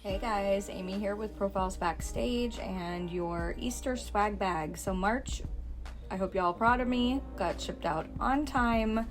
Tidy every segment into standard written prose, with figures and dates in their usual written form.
Hey guys, Amy here with Profiles Backstage and your Easter swag bag. So March, I hope y'all are proud of me, got shipped out on time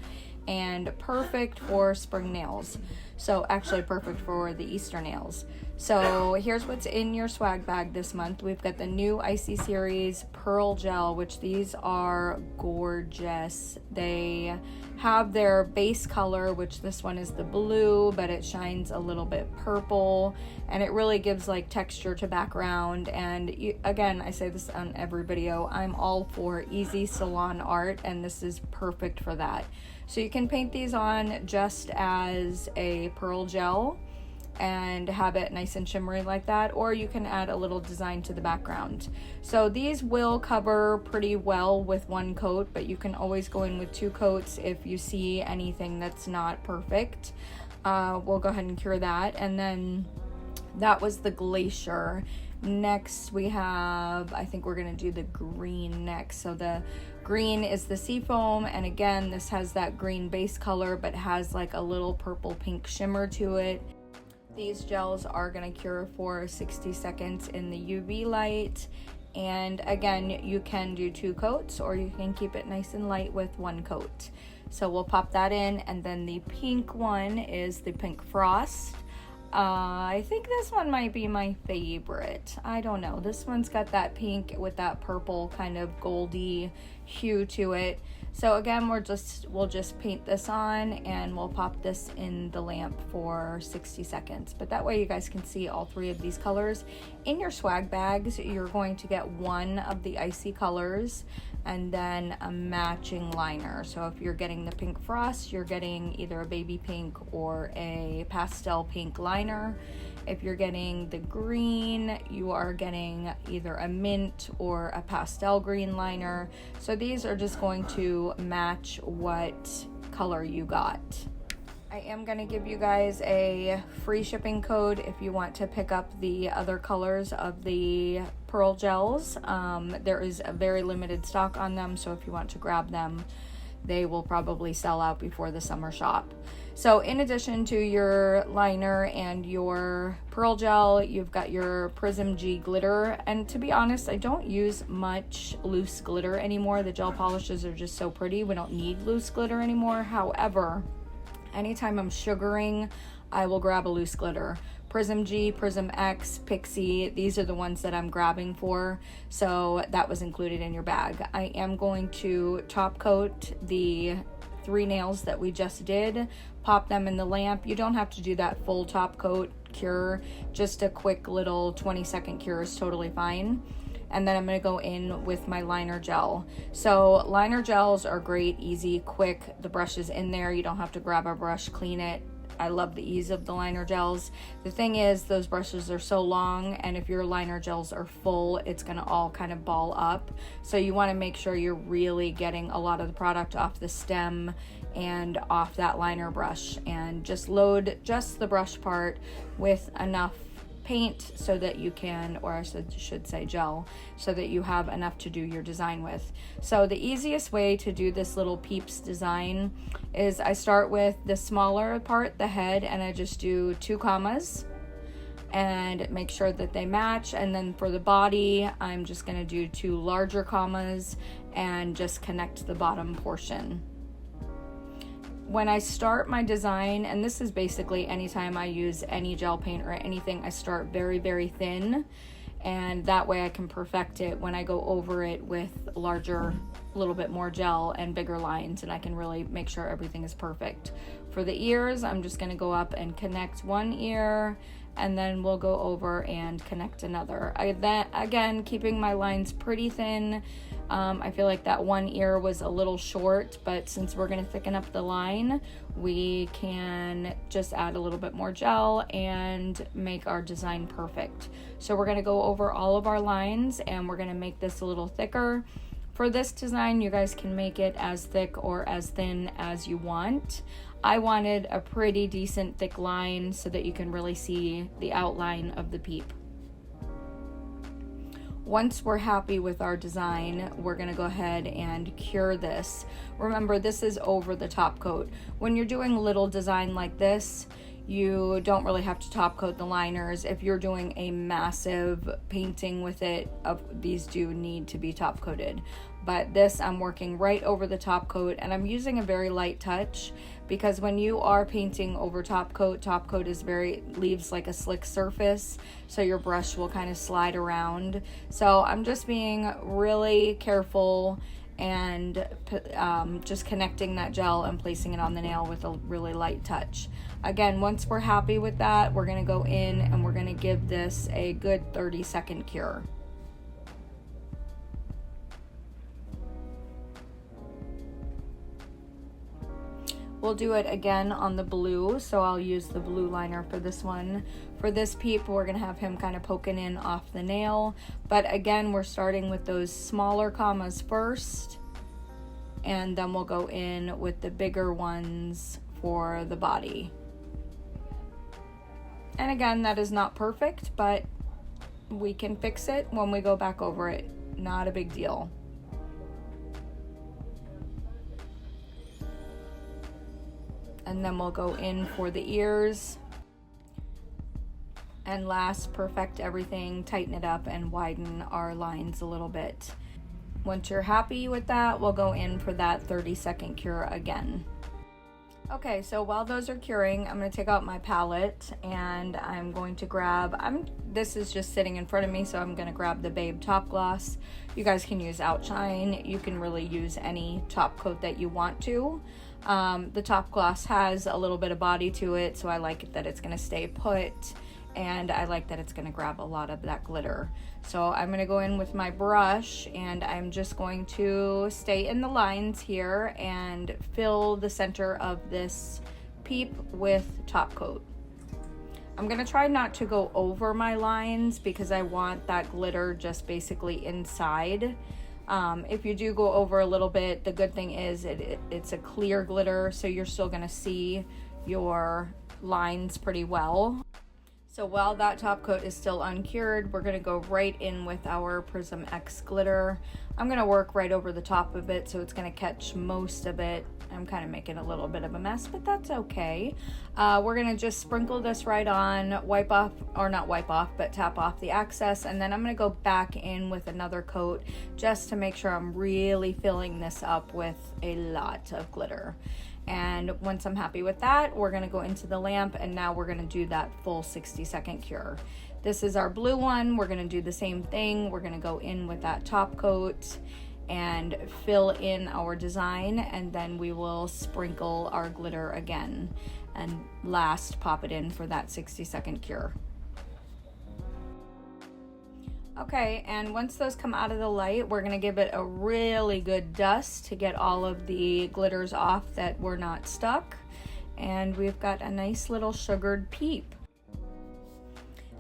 and perfect for spring nails. So actually perfect for the Easter nails. So here's what's in your swag bag this month. We've got the new Icy Series Pearl Gel, which these are gorgeous. They have their base color, which this one is the blue, but it shines a little bit purple and it really gives like texture to background. And again, I say this on every video, I'm all for easy salon art and this is perfect for that. So you can paint these on just as a pearl gel and have it nice and shimmery like that, or you can add a little design to the background. So these will cover pretty well with one coat, but you can always go in with 2 coats if you see anything that's not perfect. We'll go ahead and cure that. And then that was the Glacier. Next we have, I think we're gonna do the green next. So the green is the Seafoam, and again this has that green base color but has like a little purple pink shimmer to it. These gels are going to cure for 60 seconds in the UV light, and again you can do 2 coats or you can keep it nice and light with 1 coat. So we'll pop that in. And then the pink one is the Pink Frost. I think this one might be my favorite. I don't know, this one's got that pink with that purple kind of goldy hue to it. So again, we'll just paint this on and we'll pop this in the lamp for 60 seconds. But that way you guys can see all 3 of these colors. In your swag bags, you're going to get 1 of the icy colors and then a matching liner. So if you're getting the Pink Frost, you're getting either a baby pink or a pastel pink liner. If you're getting the green, you are getting either a mint or a pastel green liner. So these are just going to match what color you got. I am going to give you guys a free shipping code if you want to pick up the other colors of the pearl gels. There is a very limited stock on them, so if you want to grab them, they will probably sell out before the summer shop. So in addition to your liner and your pearl gel, you've got your Prism G glitter. And to be honest, I don't use much loose glitter anymore. The gel polishes are just so pretty. We don't need loose glitter anymore. However, anytime I'm sugaring, I will grab a loose glitter. Prism G, Prism X, Pixie, these are the ones that I'm grabbing for. So that was included in your bag. I am going to top coat the 3 nails that we just did, pop them in the lamp. You don't have to do that full top coat cure, just a quick little 20-second cure is totally fine. And then I'm going to go in with my liner gel. So liner gels are great, easy, quick. The brush is in there. You don't have to grab a brush, clean it. I love the ease of the liner gels. The thing is, those brushes are so long, and if your liner gels are full, it's going to all kind of ball up. So you want to make sure you're really getting a lot of the product off the stem and off that liner brush, and just load just the brush part with enough paint so that you can, or I should say gel, so that you have enough to do your design with. So the easiest way to do this little peeps design is I start with the smaller part, the head, and I just do 2 commas and make sure that they match. And then for the body, I'm just going to do 2 larger commas and just connect the bottom portion. When I start my design, and this is basically anytime I use any gel paint or anything, I start very, very thin, and that way I can perfect it when I go over it with larger, a little bit more gel and bigger lines, and I can really make sure everything is perfect. For the ears, I'm just going to go up and connect 1 ear, and then we'll go over and connect another. Again, keeping my lines pretty thin. I feel like that 1 ear was a little short, but since we're going to thicken up the line, we can just add a little bit more gel and make our design perfect. So we're going to go over all of our lines and we're going to make this a little thicker. For this design, you guys can make it as thick or as thin as you want. I wanted a pretty decent thick line so that you can really see the outline of the peep. Once we're happy with our design, we're going to go ahead and cure this. Remember, this is over the top coat. When you're doing a little design like this, you don't really have to top coat the liners. If you're doing a massive painting with it, these do need to be top coated. But this, I'm working right over the top coat, and I'm using a very light touch, because when you are painting over top coat is leaves like a slick surface, so your brush will kind of slide around. So I'm just being really careful and just connecting that gel and placing it on the nail with a really light touch. Again, once we're happy with that, we're gonna go in and we're gonna give this a good 30-second cure. We'll do it again on the blue, so I'll use the blue liner for this one. For this peep, we're gonna have him kind of poking in off the nail, but again, we're starting with those smaller commas first, and then we'll go in with the bigger ones for the body. And again, that is not perfect, but we can fix it when we go back over it. Not a big deal. And then we'll go in for the ears. And last, perfect everything, tighten it up, and widen our lines a little bit. Once you're happy with that, we'll go in for that 30-second cure again. Okay, so while those are curing, I'm going to take out my palette, and I'm going to grab, this is just sitting in front of me, so I'm going to grab the Babe Top Gloss. You guys can use Outshine. You can really use any top coat that you want to. The top gloss has a little bit of body to it, so I like it that it's going to stay put, and I like that it's going to grab a lot of that glitter. So I'm going to go in with my brush, and I'm just going to stay in the lines here and fill the center of this peep with top coat. I'm going to try not to go over my lines because I want that glitter just basically inside. If you do go over a little bit, the good thing is it's a clear glitter, so you're still going to see your lines pretty well. So while that top coat is still uncured, we're going to go right in with our Prism X glitter. I'm going to work right over the top of it, so it's going to catch most of it. I'm kind of making a little bit of a mess, but that's okay. We're going to just sprinkle this right on, wipe off, or not wipe off, but tap off the excess, and then I'm going to go back in with another coat just to make sure I'm really filling this up with a lot of glitter. And once I'm happy with that, we're going to go into the lamp, and now we're going to do that full 60-second cure. This is our blue one. We're going to do the same thing. We're going to go in with that top coat and fill in our design, and then we will sprinkle our glitter again, and last pop it in for that 60-second cure. Okay, and once those come out of the light, we're gonna give it a really good dust to get all of the glitters off that were not stuck, and we've got a nice little sugared peep.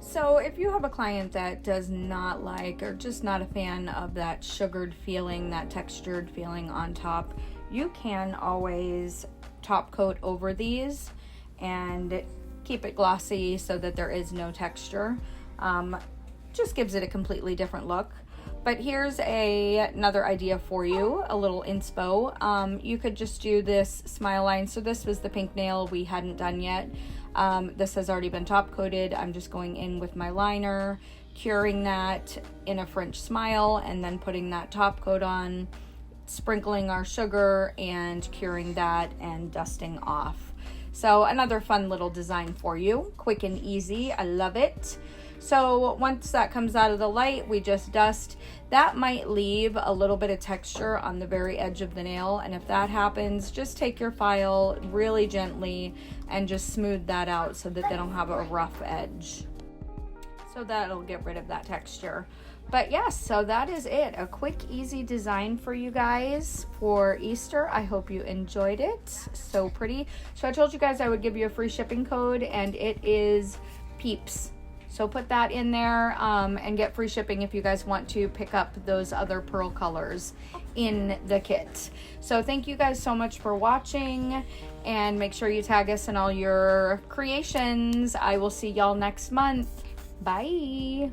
So if you have a client that does not like, or just not a fan of that sugared feeling, that textured feeling on top, you can always top coat over these and keep it glossy so that there is no texture. Just gives it a completely different look. But here's another idea for you, a little inspo. You could just do this smile line. So this was the pink nail we hadn't done yet. This has already been top coated. I'm just going in with my liner, curing that in a French smile, and then putting that top coat on, sprinkling our sugar and curing that and dusting off. So another fun little design for you, quick and easy. I love it. So once that comes out of the light, we just dust. That might leave a little bit of texture on the very edge of the nail, and if that happens, just take your file really gently and just smooth that out so that they don't have a rough edge. So that'll get rid of that texture. But yes, so that is it. A quick, easy design for you guys for Easter. I hope you enjoyed it. So pretty. So I told you guys I would give you a free shipping code, and it is PEEPS. So put that in there and get free shipping if you guys want to pick up those other pearl colors in the kit. So thank you guys so much for watching, and make sure you tag us in all your creations. I will see y'all next month. Bye.